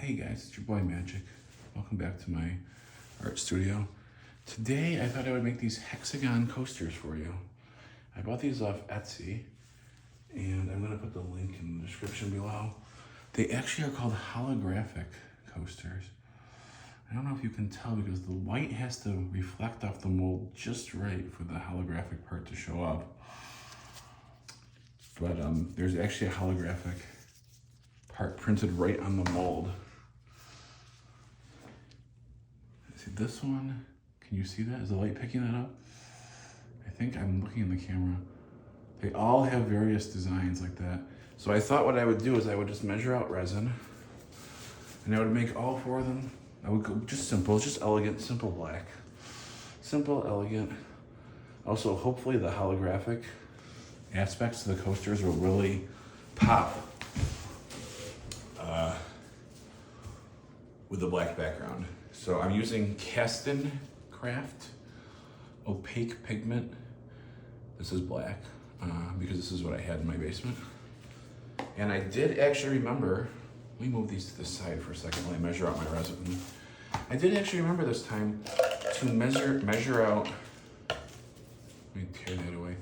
Hey guys, it's your boy Magic. Welcome back to my art studio. Today I thought I would make these hexagon coasters for you. I bought these off Etsy and I'm gonna put the link in the description below. They actually are called holographic coasters. I don't know if you can tell because the light has to reflect off the mold just right for the holographic part to show up. But there's actually a holographic part printed right on the mold. See this one? Can you see that? Is the light picking that up? I think I'm looking in the camera. They all have various designs like that. So I thought what I would do is I would just measure out resin and I would make all four of them. I would go just simple, just elegant, simple black. Simple, elegant. Also, hopefully the holographic aspects of the coasters will really pop with the black background. So I'm using Caston Craft opaque pigment. This is black because this is what I had in my basement. And I did actually remember, let me move these to the side for a second while I measure out my resin. I did actually remember this time to measure out, let me tear that away.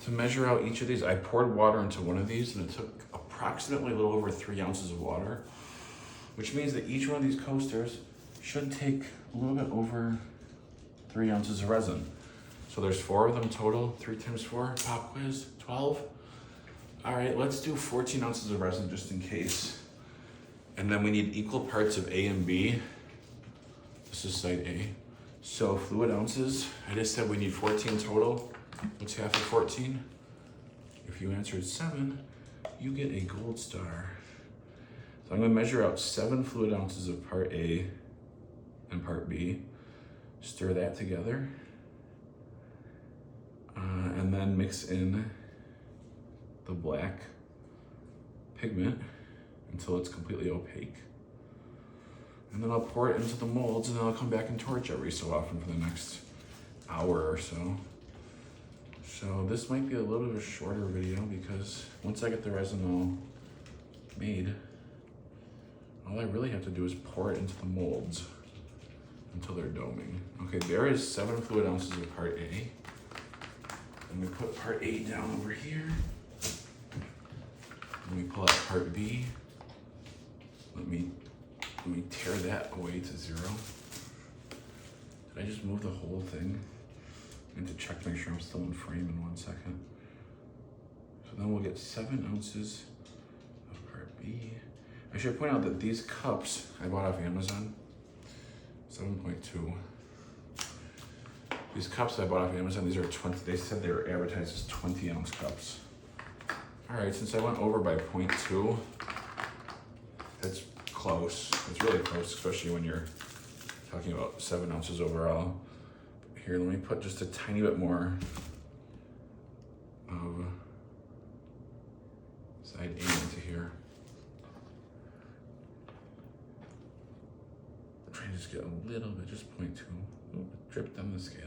To measure out each of these, I poured water into one of these and it took approximately a little over 3 ounces of water, which means that each one of these coasters should take a little bit over 3 ounces of resin. So there's 4 of them total, 3 times 4, pop quiz, 12. All right, let's do 14 ounces of resin just in case. And then we need equal parts of A and B. This is side A. So fluid ounces, I just said we need 14 total. What's half of 14? If you answered 7, you get a gold star. So I'm gonna measure out 7 fluid ounces of part A and part B. Stir that together. And then mix in the black pigment until it's completely opaque. And then I'll pour it into the molds and then I'll come back and torch every so often for the next hour or so. So this might be a little bit of a shorter video because once I get the resin all made, all I really have to do is pour it into the molds until they're doming. Okay, there is 7 fluid ounces of part A. Let me put part A down over here. Let me pull out part B. Let me tear that away to 0. Did I just move the whole thing? I need to check to make sure I'm still in frame in 1 second. So then we'll get 7 ounces of part B. I should point out that these cups I bought off Amazon, 7.2. These cups I bought off Amazon, these are 20, they said they were advertised as 20 ounce cups. All right, since I went over by 0.2, that's close. It's really close, especially when you're talking about 7 ounces overall. Here, let me put just a tiny bit more of side A into here. I'm trying to just get a little bit, just 0.2. Ooh, it dripped on the scale.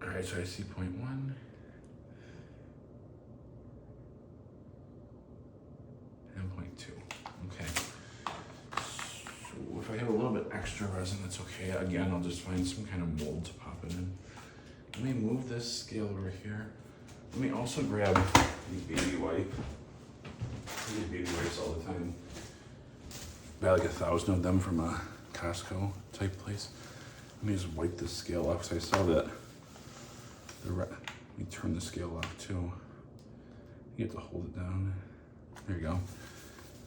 All right, so I see 0.1. And 0.2, okay. So if I have a little bit extra resin, that's okay. Again, I'll just find some kind of mold to pop it in. Let me move this scale over here. Let me also grab the baby wipe. I use baby wipes all the time. Buy like 1,000 of them from a Costco type place. Let me just wipe this scale off because I saw that. Let me turn the scale off too. You have to hold it down. There you go.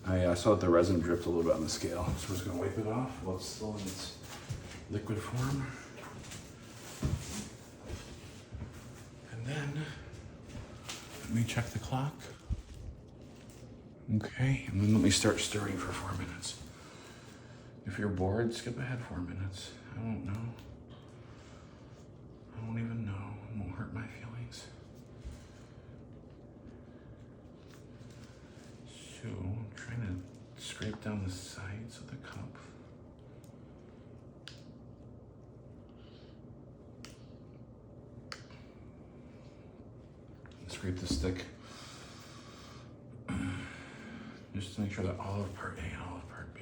I saw that the resin dripped a little bit on the scale, so we're just gonna wipe it off while it's still in its liquid form. And then, let me check the clock. Okay, and then let me start stirring for 4 minutes. If you're bored, skip ahead 4 minutes. I don't know. I won't even know. It won't hurt my scrape down the sides of the cup. Scrape the stick just to make sure that olive part A and olive part B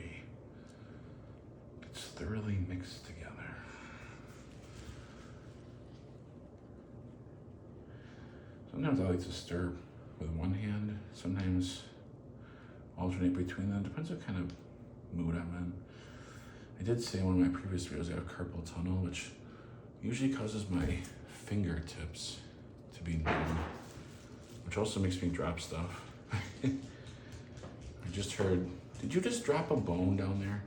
gets thoroughly mixed together. Sometimes I like to stir with one hand, sometimes alternate between them. Depends what kind of mood I'm in. I did say in one of my previous videos I have carpal tunnel, which usually causes my fingertips to be numb, which also makes me drop stuff. I just heard, did you just drop a bone down there?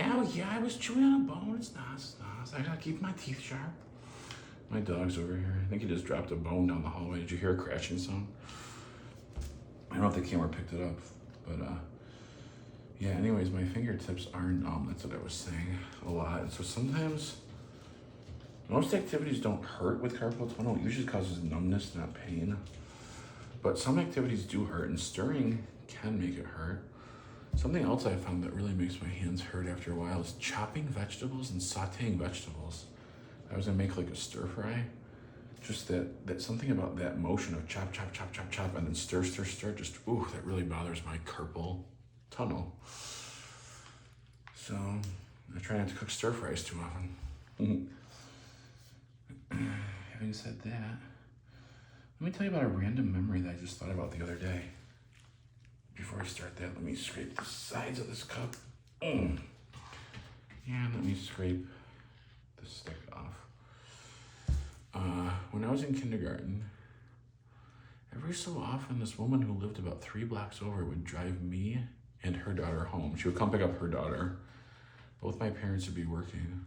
Ow, yeah, I was chewing on a bone. It's not. I gotta keep my teeth sharp. My dog's over here. I think he just dropped a bone down the hallway. Did you hear a crashing sound? I don't know if the camera picked it up, but yeah, anyways, my fingertips are numb. That's what I was saying a lot. And so sometimes, most activities don't hurt with carpal tunnel. It usually causes numbness, not pain. But some activities do hurt, and stirring can make it hurt. Something else I found that really makes my hands hurt after a while is chopping vegetables and sauteing vegetables. I was gonna make like a stir fry. Just that something about that motion of chop, chop, chop, chop, chop, and then stir, stir, stir, just, ooh, that really bothers my carpal tunnel. So I try not to cook stir fries too often. Having said that, let me tell you about a random memory that I just thought about the other day. Before I start that, let me scrape the sides of this cup. And let me scrape the stick off. When I was in kindergarten, every so often this woman who lived about 3 blocks over would drive me and her daughter home. She would come pick up her daughter. Both my parents would be working.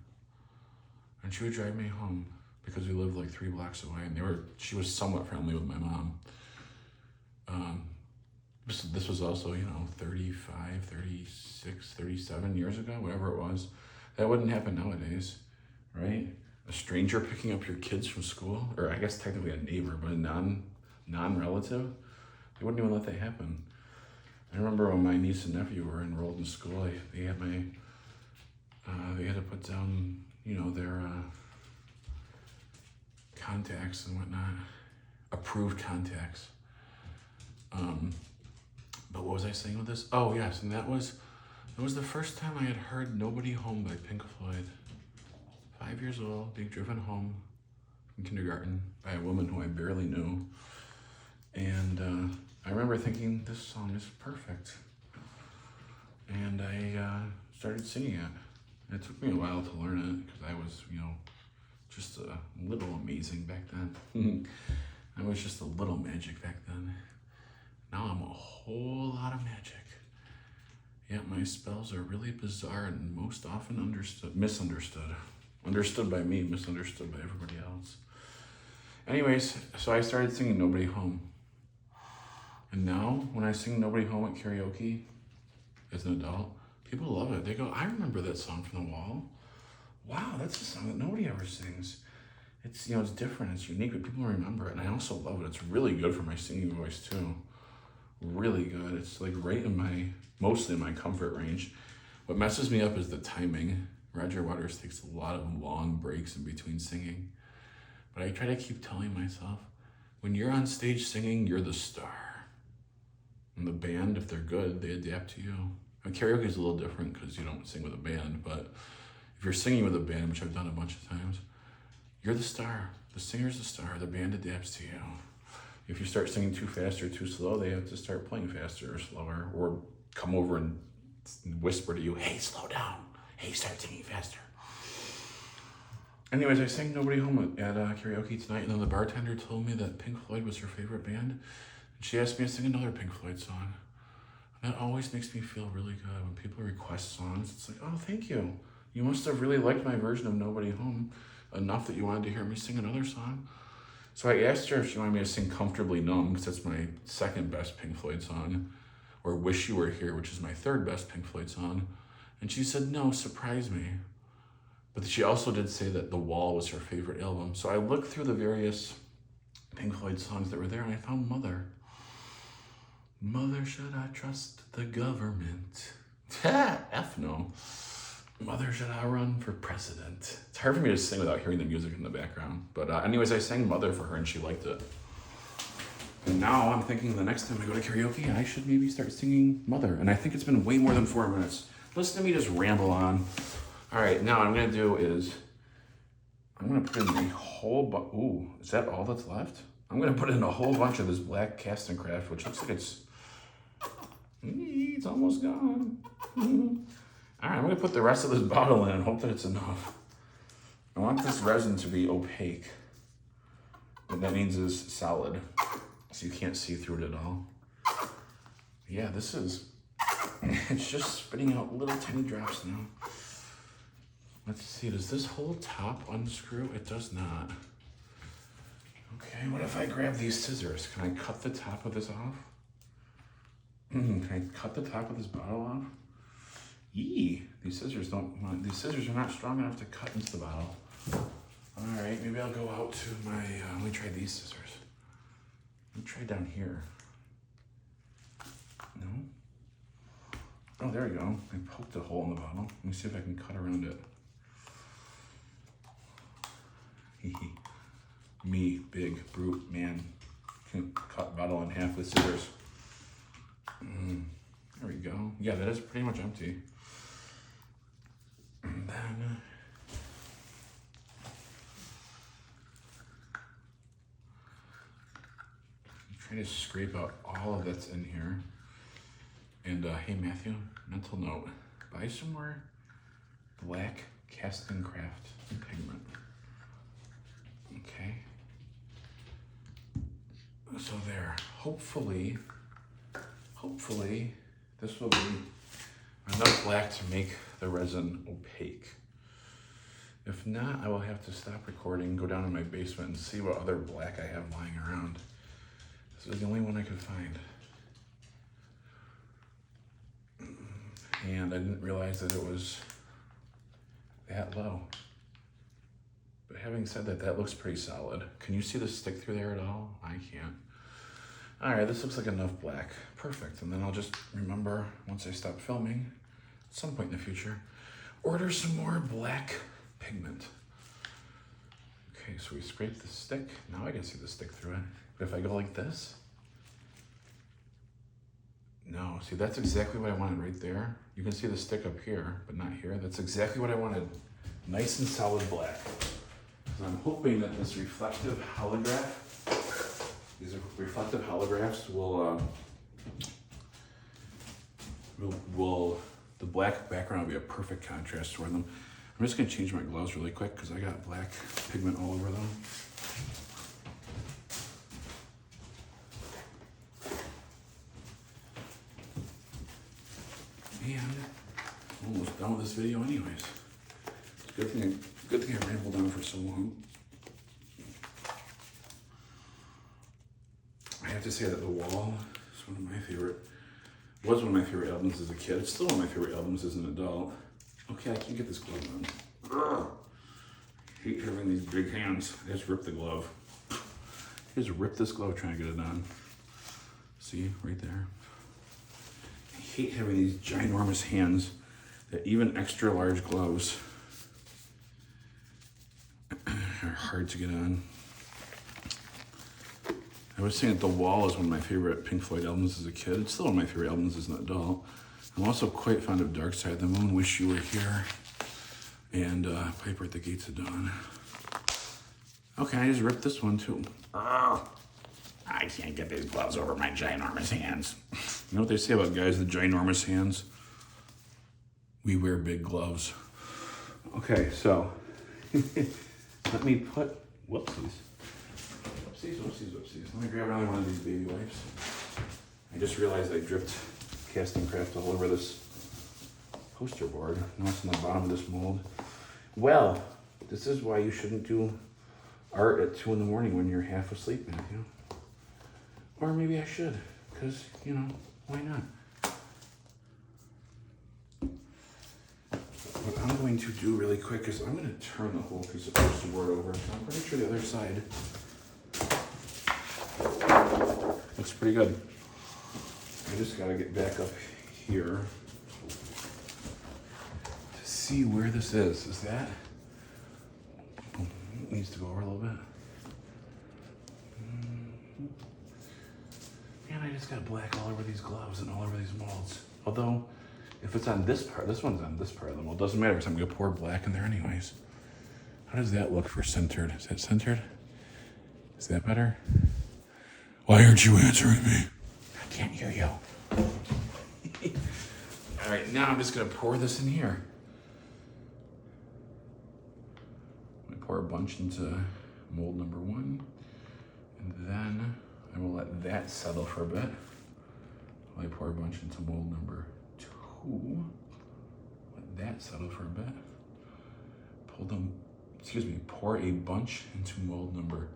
And she would drive me home because we lived like 3 blocks away, and she was somewhat friendly with my mom. This was also, 35, 36, 37 years ago, whatever it was. That wouldn't happen nowadays, right? A stranger picking up your kids from school, or I guess technically a neighbor, but a non-relative, they wouldn't even let that happen. I remember when my niece and nephew were enrolled in school, they had to put down, their contacts and whatnot, approved contacts. But what was I saying with this? Oh yes, and that was the first time I had heard "Nobody Home" by Pink Floyd. 5 years old, being driven home from kindergarten by a woman who I barely knew. And I remember thinking, this song is perfect. And I started singing it. It took me a while to learn it because I was, just a little amazing back then. I was just a little magic back then. Now I'm a whole lot of magic. Yet my spells are really bizarre and most often misunderstood. Understood by me, misunderstood by everybody else. Anyways, so I started singing "Nobody Home." And now, when I sing "Nobody Home" at karaoke, as an adult, people love it. They go, I remember that song from the wall. Wow, that's a song that nobody ever sings. It's, it's different, it's unique, but people remember it. And I also love it. It's really good for my singing voice too. Really good. It's like right in mostly in my comfort range. What messes me up is the timing. Roger Waters takes a lot of long breaks in between singing. But I try to keep telling myself, when you're on stage singing, you're the star. And the band, if they're good, they adapt to you. And karaoke is a little different because you don't sing with a band, but if you're singing with a band, which I've done a bunch of times, you're the star. The singer's the star. The band adapts to you. If you start singing too fast or too slow, they have to start playing faster or slower, or come over and whisper to you, hey, slow down. Hey, start singing faster. Anyways, I sang "Nobody Home" at karaoke tonight, and then the bartender told me that Pink Floyd was her favorite band. And she asked me to sing another Pink Floyd song. And that always makes me feel really good when people request songs. It's like, oh, thank you. You must have really liked my version of "Nobody Home" enough that you wanted to hear me sing another song. So I asked her if she wanted me to sing "Comfortably Numb," because that's my second best Pink Floyd song, or "Wish You Were Here," which is my third best Pink Floyd song. And she said, no, surprise me. But she also did say that "The Wall" was her favorite album. So I looked through the various Pink Floyd songs that were there, and I found Mother. Mother, should I trust the government? F no. Mother, should I run for president? It's hard for me to sing without hearing the music in the background. But anyways, I sang Mother for her and she liked it. And now I'm thinking the next time I go to karaoke, I should maybe start singing Mother. And I think it's been way more than 4 minutes. Listen to me just ramble on. All right, now what I'm gonna do is, I'm gonna put in a whole ooh, is that all that's left? I'm gonna put in a whole bunch of this black cast and craft, which looks like it's almost gone. All right, I'm gonna put the rest of this bottle in and hope that it's enough. I want this resin to be opaque. What that means is solid, so you can't see through it at all. Yeah, this is, it's just spitting out little tiny drops now. Let's see, does this whole top unscrew? It does not. Okay, what if I grab these scissors? Can I cut the top of this off? Can I cut the top of this bottle off? Yee, these scissors are not strong enough to cut into the bottle. All right, maybe I'll go out to my, let me try these scissors. Let me try down here. No? Oh, there we go. I poked a hole in the bottle. Let me see if I can cut around it. Me, big, brute man, can cut bottle in half with scissors. There we go. Yeah, that is pretty much empty. And then try to scrape out all of that's in here. And hey Matthew, mental note, buy some more black cast and craft pigment. Okay. So there, hopefully this will be enough black to make the resin opaque. If not, I will have to stop recording, go down in my basement and see what other black I have lying around. This was the only one I could find. And I didn't realize that it was that low. But having said that, that looks pretty solid. Can you see the stick through there at all? I can't. All right, this looks like enough black. Perfect, and then I'll just remember once I stop filming, at some point in the future, order some more black pigment. Okay, so we scrape the stick. Now I can see the stick through it. But if I go like this, no, see that's exactly what I wanted right there. You can see the stick up here, but not here. That's exactly what I wanted. Nice and solid black. So I'm hoping that this reflective holograph, these reflective holographs will the black background will be a perfect contrast for them. I'm just gonna change my gloves really quick because I got black pigment all over them. And I'm almost done with this video anyways. It's a good thing I rambled on for so long. I have to say that The Wall is one of my favorite, was one of my favorite albums as a kid. It's still one of my favorite albums as an adult. Okay, I can't get this glove on. Ugh. I hate having these big hands. I just ripped the glove. I just ripped this glove trying to get it on. See, right there. I hate having these ginormous hands that even extra large gloves are hard to get on. I was saying that The Wall is one of my favorite Pink Floyd albums as a kid. It's still one of my favorite albums as an adult. I'm also quite fond of Dark Side of the Moon, Wish You Were Here, and Piper at the Gates of Dawn. Okay, I just ripped this one too. Oh, I can't get these gloves over my ginormous hands. You know what they say about guys with ginormous hands? We wear big gloves. Okay, so let me put, whoopsies. Let me grab another one of these baby wipes. I just realized I dripped casting craft all over this poster board. Now it's in the bottom of this mold. Well, this is why you shouldn't do art at 2 in the morning when you're half asleep, Matthew. Or maybe I should, because, you know, why not? What I'm going to do really quick is I'm going to turn the whole piece of poster board over. I'm pretty sure the other side looks pretty good. I just gotta get back up here to see where this is. Is that? It needs to go over a little bit. Man, I just got black all over these gloves and all over these molds. Although, if it's on this part, this one's on this part of the mold. Doesn't matter, because I'm gonna pour black in there anyways. How does that look for centered? Is that centered? Is that better? Why aren't you answering me? I can't hear you. All right, now I'm just gonna pour this in here. I'm gonna pour a bunch into mold number 1, and then I will let that settle for a bit. I pour a bunch into mold number 2. Let that settle for a bit. Pour a bunch into mold number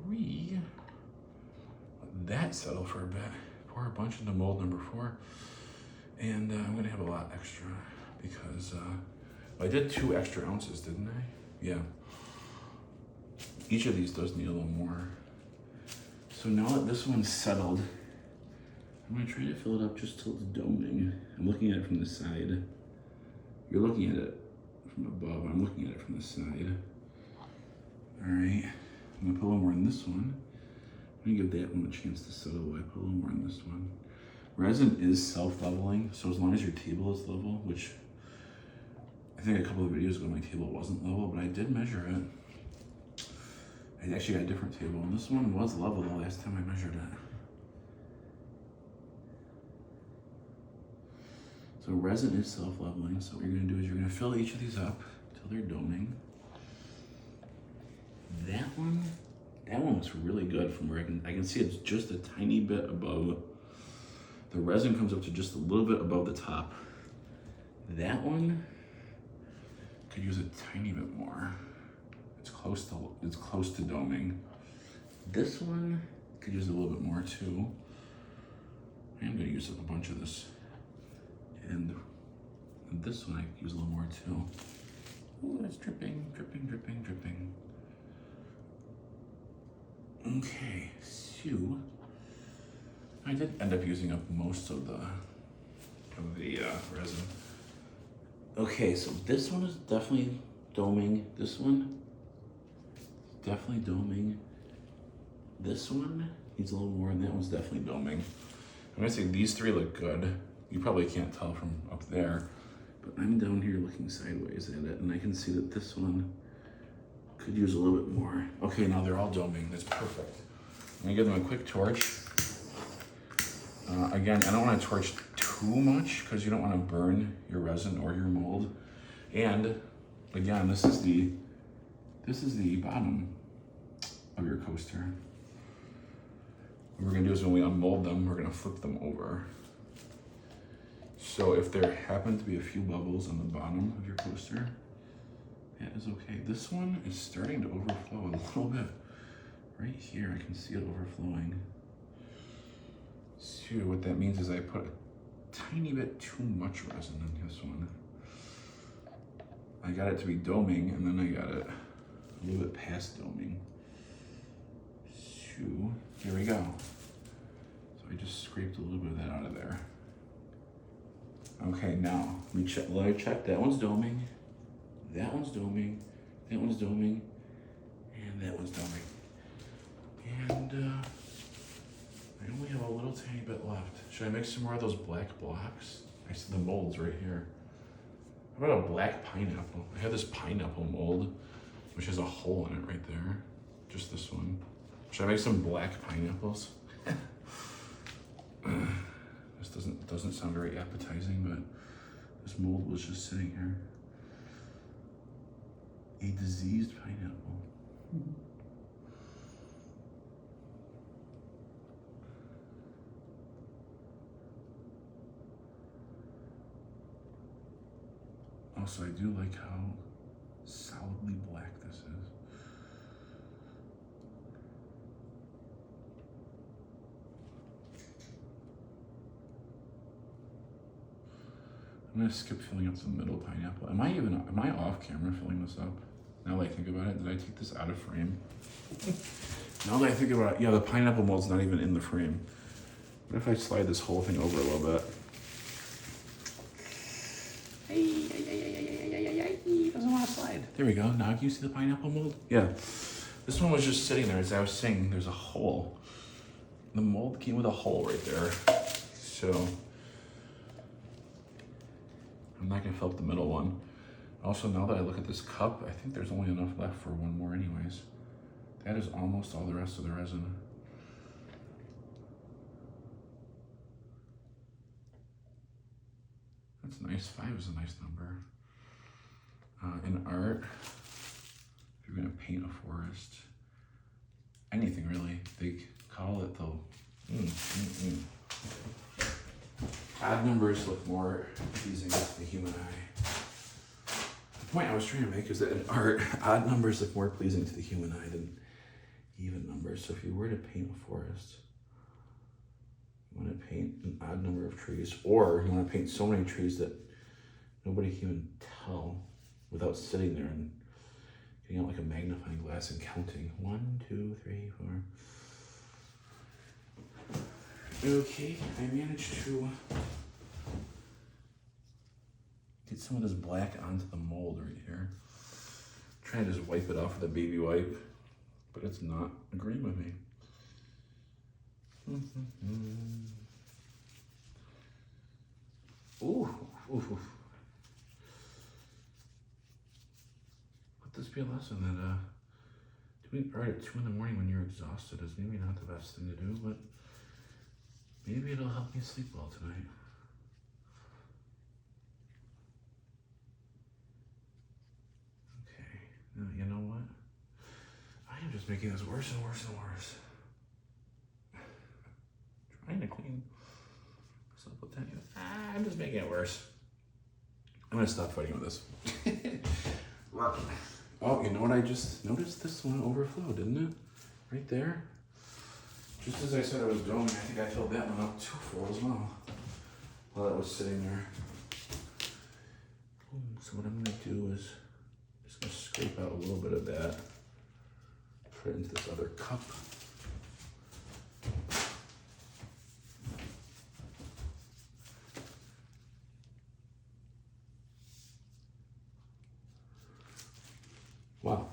3. Let that settle for a bit. Pour a bunch into mold number 4. And I'm gonna have a lot extra because I did 2 extra ounces, didn't I? Yeah. Each of these does need a little more. So now that this one's settled, I'm gonna try to fill it up just till it's doming. I'm looking at it from the side. You're looking at it from above. I'm looking at it from the side. All right, I'm gonna put a little more in this one. I'm gonna give that one a chance to settle. I put a little more in this one. Resin is self-leveling, so as long as your table is level, which I think a couple of videos ago my table wasn't level, but I did measure it. I actually got a different table, and this one was level the last time I measured it. So resin is self-leveling, so what you're gonna do is you're gonna fill each of these up till they're doming. That one looks really good from where I can see it's just a tiny bit above. The resin comes up to just a little bit above the top. That one could use a tiny bit more. It's close to doming. This one could use a little bit more too. I'm gonna use up a bunch of this. And this one I could use a little more too. Ooh, that's dripping, dripping, dripping, dripping. Okay, so I did end up using up most of the resin. Okay, so this one is definitely doming. This one, definitely doming. This one needs a little more, and that one's definitely doming. I'm gonna say these 3 look good. You probably can't tell from up there, but I'm down here looking sideways at it, and I can see that this one could use a little bit more. Okay, now they're all doming. That's perfect. I'm gonna give them a quick torch. Again, I don't want to torch too much because you don't want to burn your resin or your mold. And again, this is the bottom of your coaster. What we're gonna do is when we unmold them, we're gonna flip them over. So if there happen to be a few bubbles on the bottom of your coaster, that is okay. This one is starting to overflow a little bit. Right here, I can see it overflowing. So what that means is I put a tiny bit too much resin in this one. I got it to be doming, and then I got it a little bit past doming. So here we go. So I just scraped a little bit of that out of there. Okay, now let me check. That one's doming. That one's doming. That one's doming. And that one's doming. And I only have a little tiny bit left. Should I make some more of those black blocks? I see the molds right here. How about a black pineapple? I have this pineapple mold, which has a hole in it right there. Just this one. Should I make some black pineapples? This doesn't sound very appetizing, but this mold was just sitting here. A diseased pineapple. Also, I do like how solidly black this is. I'm gonna skip filling up the middle pineapple. Am I off camera filling this up? Now that I think about it, did I take this out of frame? Now that I think about it, yeah, the pineapple mold's not even in the frame. What if I slide this whole thing over a little bit? Hey, doesn't want to slide. There we go. Now can you see the pineapple mold? Yeah. This one was just sitting there. As I was saying, there's a hole. The mold came with a hole right there. So I'm not gonna fill up the middle one. Also, now that I look at this cup, I think there's only enough left for one more anyways. That is almost all the rest of the resin. That's nice. 5 is a nice number. In art, if you're gonna paint a forest, anything really, they call it the odd numbers look more pleasing to the human eye. The point I was trying to make is that in art, odd numbers look more pleasing to the human eye than even numbers. So if you were to paint a forest, you want to paint an odd number of trees, or you want to paint so many trees that nobody can even tell without sitting there and getting out like a magnifying glass and counting. 1, 2, 3, 4. Okay, I managed to get some of this black onto the mold right here. Trying to just wipe it off with a baby wipe, but it's not agreeing with me. Ooh. Let this be a lesson that doing art at 2 in the morning when you're exhausted is maybe not the best thing to do, but maybe it'll help me sleep well tonight. Okay, now you know what? I am just making this worse and worse and worse. Trying to clean myself with that. I'm just making it worse. I'm gonna stop fighting with this. Oh, you know what I just noticed? This one overflowed, didn't it? Right there. Just as I said I was going, I think I filled that one up too full as well while it was sitting there. So what I'm gonna do is just gonna scrape out a little bit of that, put it into this other cup. Wow.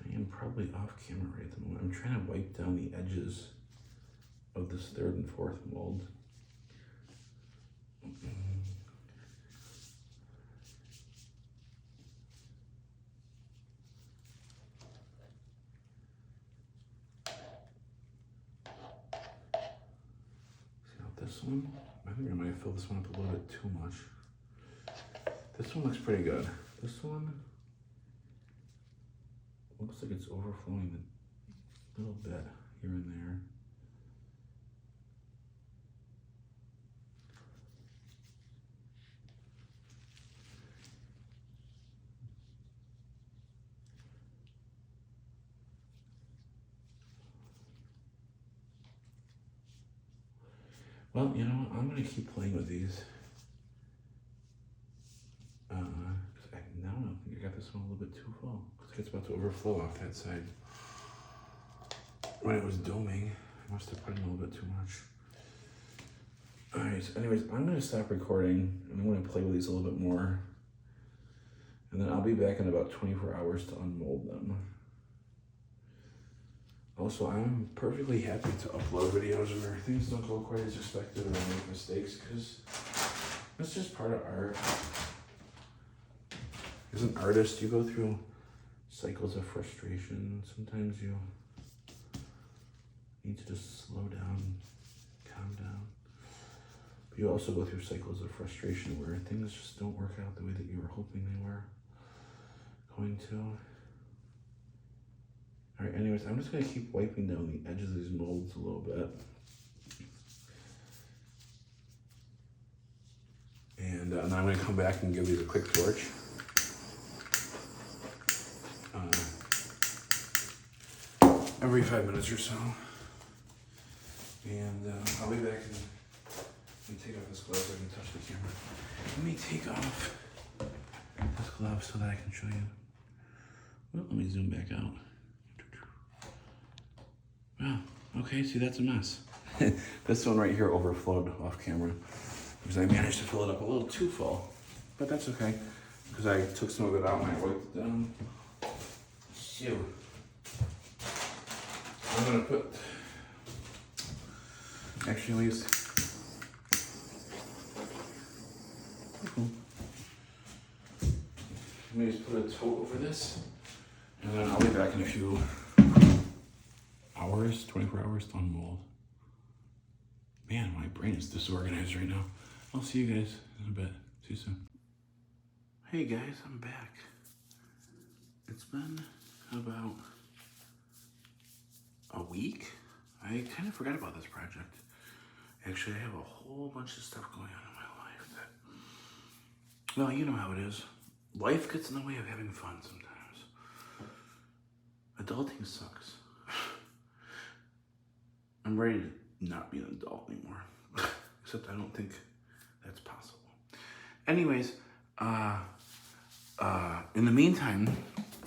I am probably off camera right at the moment. I'm trying to wipe down the edges of this 3rd and 4th mold. This one, I think I might have filled this one up a little bit too much. This one looks pretty good. This one looks like it's overflowing a little bit here and there. Well, you know, I'm gonna keep playing with these. Now I think I got this one a little bit too full. Looks like it's about to overflow off that side. When it was doming, I must have put in a little bit too much. Alright, so anyways, I'm gonna stop recording and I'm gonna play with these a little bit more. And then I'll be back in about 24 hours to unmold them. Also, I'm perfectly happy to upload videos where things don't go quite as expected or I make mistakes, because it's just part of art. As an artist, you go through cycles of frustration. Sometimes you need to just slow down, calm down. But you also go through cycles of frustration where things just don't work out the way that you were hoping they were going to. Alright, anyways, I'm just going to keep wiping down the edges of these molds a little bit. And now I'm going to come back and give these a quick torch. every 5 minutes or so. And I'll be back and let me take off this glove so I can touch the camera. Let me take off this glove so that I can show you. Well, let me zoom back out. Wow, okay, see, that's a mess. This one right here overflowed off camera because I managed to fill it up a little too full. But that's okay, because I took some of it out and I wiped it down. So, I'm gonna put, actually, let me just put a tote over this, and then I'll be back in a few hours, 24 hours to unmold. Man, my brain is disorganized right now. I'll see you guys in a bit. See you soon. Hey guys, I'm back. It's been about a week. I kind of forgot about this project. Actually, I have a whole bunch of stuff going on in my life that, well, you know how it is. Life gets in the way of having fun sometimes. Adulting sucks. I'm ready to not be an adult anymore. Except I don't think that's possible. Anyways, in the meantime,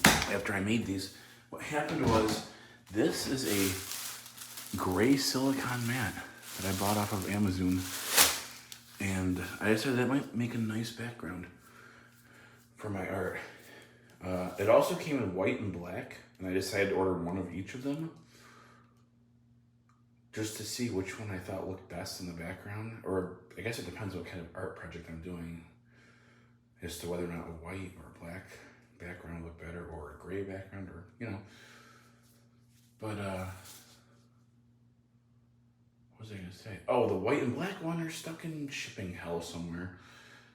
after I made these, what happened was, this is a gray silicone mat that I bought off of Amazon. And I decided that might make a nice background for my art. It also came in white and black, and I decided to order one of each of them just to see which one I thought looked best in the background. Or I guess it depends what kind of art project I'm doing as to whether or not a white or a black background look better, or a gray background, or, you know. But, what was I gonna say? Oh, the white and black one are stuck in shipping hell somewhere.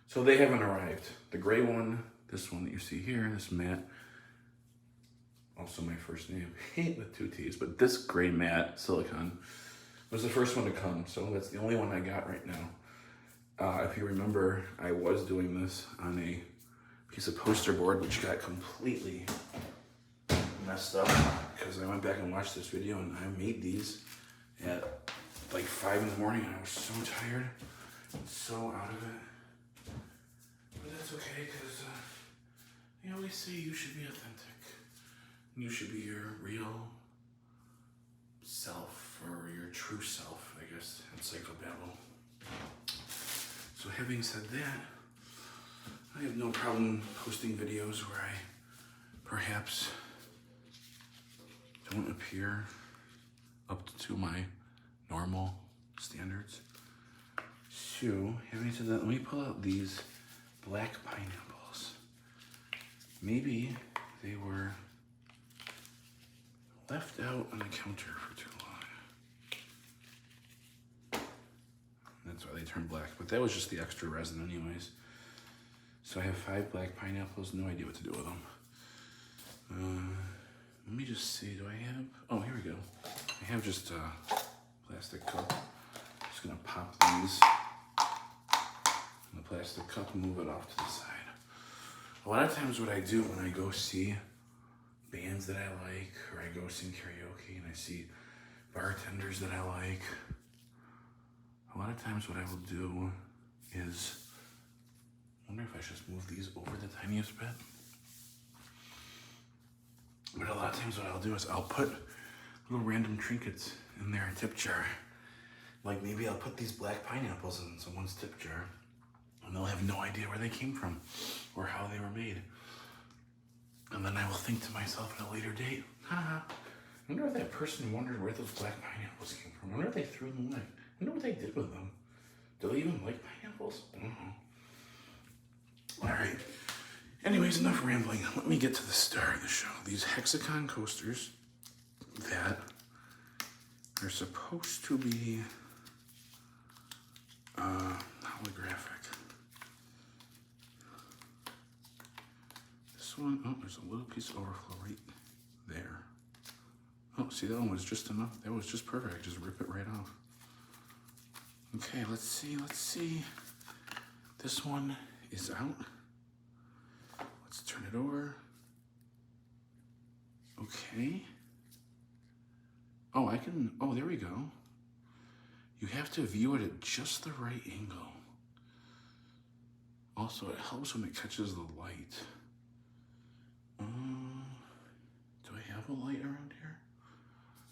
So they haven't arrived. The gray one, this one that you see here, this matte, also my first name, with 2 T's, but this gray matte silicone was the first one to come, so that's the only one I got right now. If you remember, I was doing this on a piece of poster board, which got completely messed up because I went back and watched this video, and I made these at like 5 in the morning, and I was so tired, so out of it. But that's okay, because they always say you should be authentic. You should be your real self, or your true self, I guess, in psychobabble. So having said that, I have no problem posting videos where I perhaps don't appear up to my normal standards. So, having said that, let me pull out these black pineapples. Maybe they were left out on the counter for too long. That's why they turned black, but that was just the extra resin anyways. So I have 5 black pineapples, no idea what to do with them. Let me just see, do I have, oh, here we go. I have just a plastic cup. Just gonna pop these in the plastic cup and move it off to the side. A lot of times what I do when I go see bands that I like, or I go sing karaoke and I see bartenders that I like, a lot of times what I will do is, I wonder if I should just move these over the tiniest bit. But a lot of times what I'll do is I'll put little random trinkets in their tip jar. Like maybe I'll put these black pineapples in someone's tip jar, and they'll have no idea where they came from or how they were made. And then I will think to myself at a later date, haha, I wonder if that person wondered where those black pineapples came from. I wonder if they threw them away. I wonder what they did with them. Do they even like pineapples? I don't know. All right. Anyways, enough rambling. Let me get to the star of the show. These hexagon coasters that are supposed to be holographic. This one, oh, there's a little piece of overflow right there. Oh, see, that one was just enough. That was just perfect. I just rip it right off. Okay, let's see. This one is out. Let's turn it over. Okay. Oh, I can, oh, there we go. You have to view it at just the right angle. Also, it helps when it catches the light. Do I have a light around here?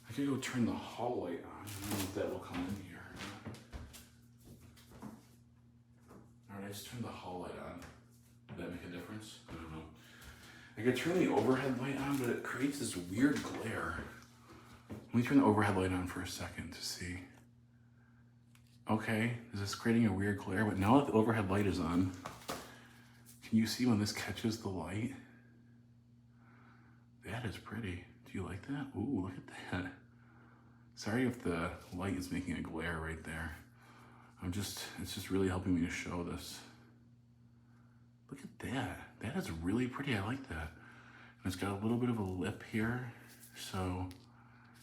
I could go turn the hall light on. I don't know if that will come in here. All right, I just turned the hall light on. Would that make a difference? I don't know. I could turn the overhead light on, but it creates this weird glare. Let me turn the overhead light on for a second to see. Okay, is this creating a weird glare? But now that the overhead light is on, can you see when this catches the light? That is pretty. Do you like that? Ooh, look at that. Sorry if the light is making a glare right there. It's just really helping me to show this. Look at that. That is really pretty. I like that. And it's got a little bit of a lip here. So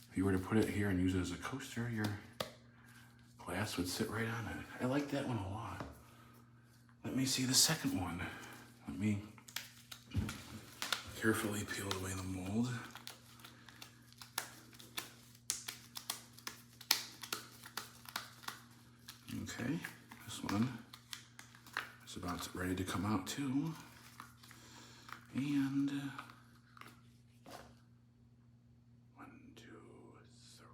if you were to put it here and use it as a coaster, your glass would sit right on it. I like that one a lot. Let me see the second one. Let me carefully peel away the mold. Okay, this one is about ready to come out too. And 1, 2, 3.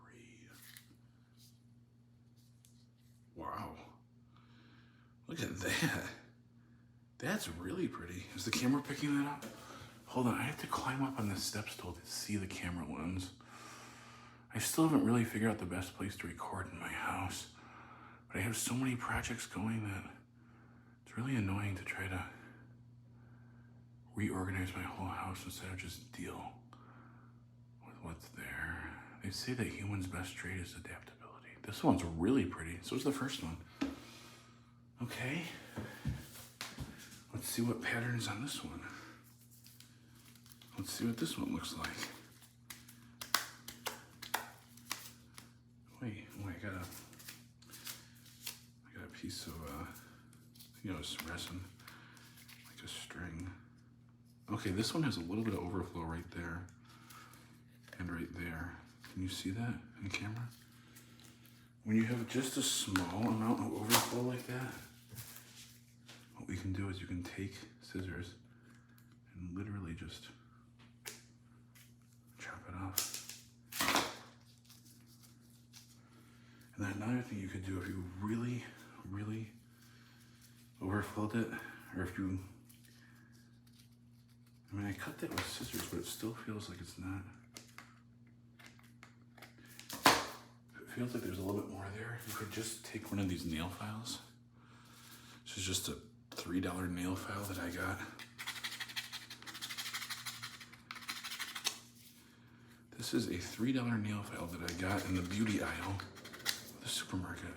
Wow. Look at that. That's really pretty. Is the camera picking that up? Hold on, I have to climb up on this step stool to see the camera lens. I still haven't really figured out the best place to record in my house. But I have so many projects going that it's really annoying to try to reorganize my whole house instead of just deal with what's there. They say that humans' best trait is adaptability. This one's really pretty. So is the first one. Okay. Let's see what pattern is on this one. Let's see what this one looks like. Wait, I got a piece of, it's resin, like a string. Okay, this one has a little bit of overflow right there and right there. Can you see that in camera? When you have just a small amount of overflow like that, what we can do is you can take scissors and literally just chop it off. And then another thing you could do if you really, really overfilled it, or if you, I cut that with scissors, but it still feels like it's not. It feels like there's a little bit more there. You could just take one of these nail files. This is just a $3 nail file that I got. This is a $3 nail file that I got in the beauty aisle of the supermarket.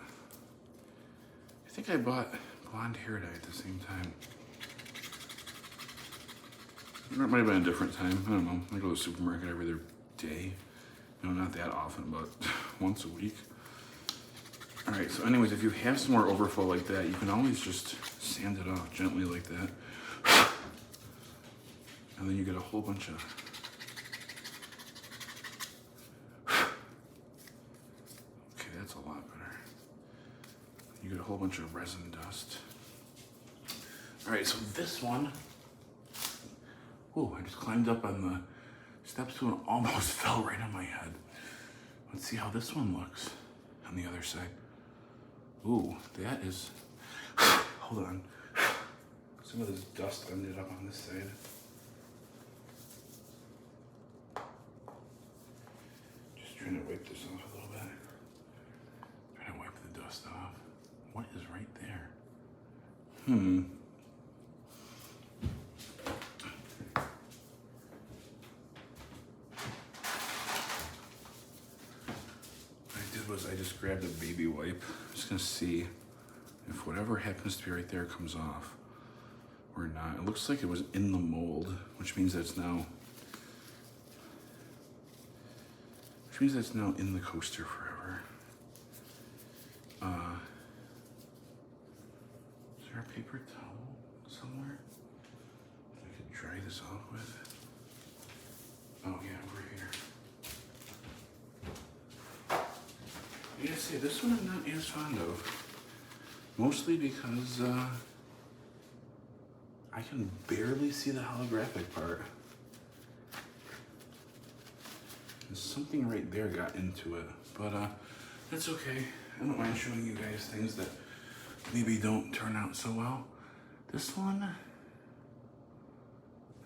I think I bought blonde hair dye at the same time. Or it might have been a different time. I don't know. I go to the supermarket every other day. Not that often, but once a week. All right, so anyways, if you have some more overflow like that, you can always just sand it off gently like that. And then you get a whole bunch of okay, that's a lot better. You get a whole bunch of resin dust. All right, so this one, I just climbed up on the steps and almost fell right on my head. Let's see how this one looks on the other side. Ooh, that is, hold on. Some of this dust ended up on this side. Just trying to wipe this off a little bit. Trying to wipe the dust off. What is right there? I just grabbed a baby wipe. I'm just gonna see if whatever happens to be right there comes off or not. It looks like it was in the mold, which means that it's now in the coaster forever. Is there a paper towel somewhere that I could dry this off with? Oh yeah, over here. Yeah, see, this one I'm not as fond of. Mostly because I can barely see the holographic part. And something right there got into it, but that's okay. I don't mind showing you guys things that maybe don't turn out so well. This one,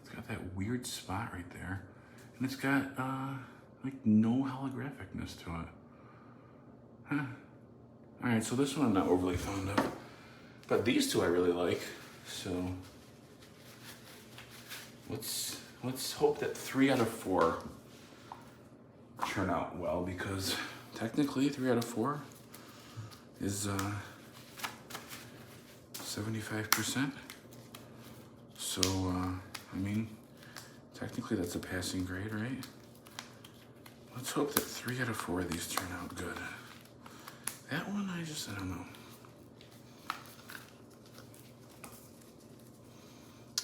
it's got that weird spot right there, and it's got like no holographicness to it. Huh. All right, so this one I'm not overly fond of, but these two I really like. So let's hope that 3 out of 4 turn out well, because technically 3 out of 4 is 75%. So I mean, technically that's a passing grade, right? Let's hope that 3 out of 4 of these turn out good. That one, I don't know.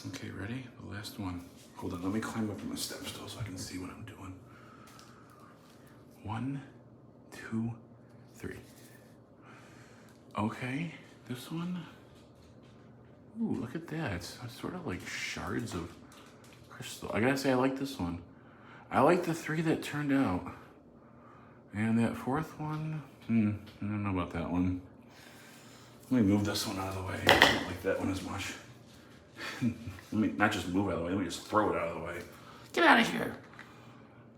Okay, ready? The last one. Hold on, let me climb up on the steps still so I can see what I'm doing. 1, 2, 3. Okay, this one. Ooh, look at that. It's sort of like shards of crystal. I gotta say, I like this one. I like the 3 that turned out. And that 4th one, I don't know about that one. Let me move this one out of the way. I don't like that one as much. Let me not just move out of the way, let me just throw it out of the way. Get out of here.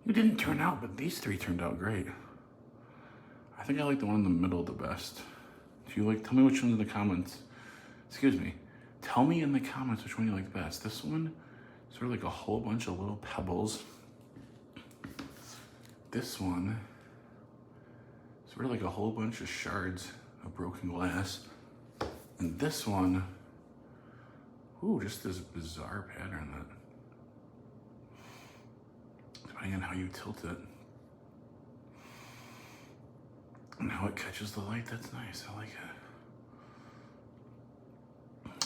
You didn't turn out, but these 3 turned out great. I think I like the one in the middle the best. If you like, tell me which one's in the comments. Excuse me. Tell me in the comments which one you like best. This one, sort of like a whole bunch of little pebbles. This one, sort of like a whole bunch of shards of broken glass. And this one, ooh, just this bizarre pattern that, depending on how you tilt it and how it catches the light, that's nice. I like it.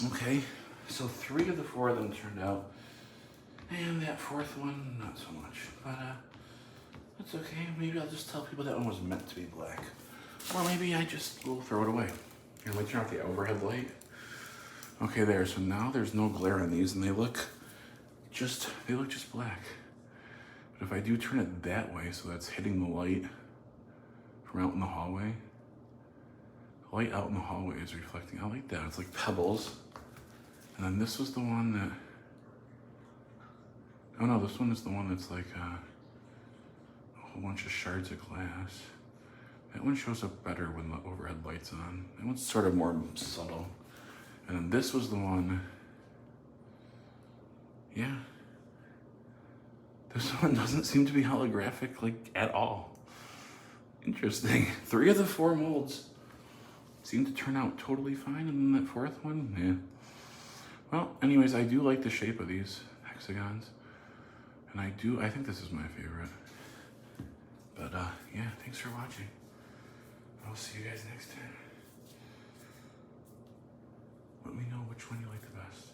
Okay, so 3 of the 4 of them turned out, and that 4th one, not so much. But that's okay. Maybe I'll just tell people that one was meant to be black, or maybe I just will throw it away. Here, let me turn off the overhead light. Okay, there. So now there's no glare on these, and they look just black. But if I do turn it that way, so that's hitting the light from out in the hallway, the light out in the hallway is reflecting. I like that. It's like pebbles. And then this was the one that, oh no, this one is the one that's like a whole bunch of shards of glass. That one shows up better when the overhead light's on. That one's sort of more subtle. And then this was the one, yeah. This one doesn't seem to be holographic, like, at all. Interesting. 3 of the 4 molds seem to turn out totally fine, and then that 4th one, yeah. Well, anyways, I do like the shape of these hexagons. And I think this is my favorite. But yeah, thanks for watching. I'll see you guys next time. Let me know which one you like the best.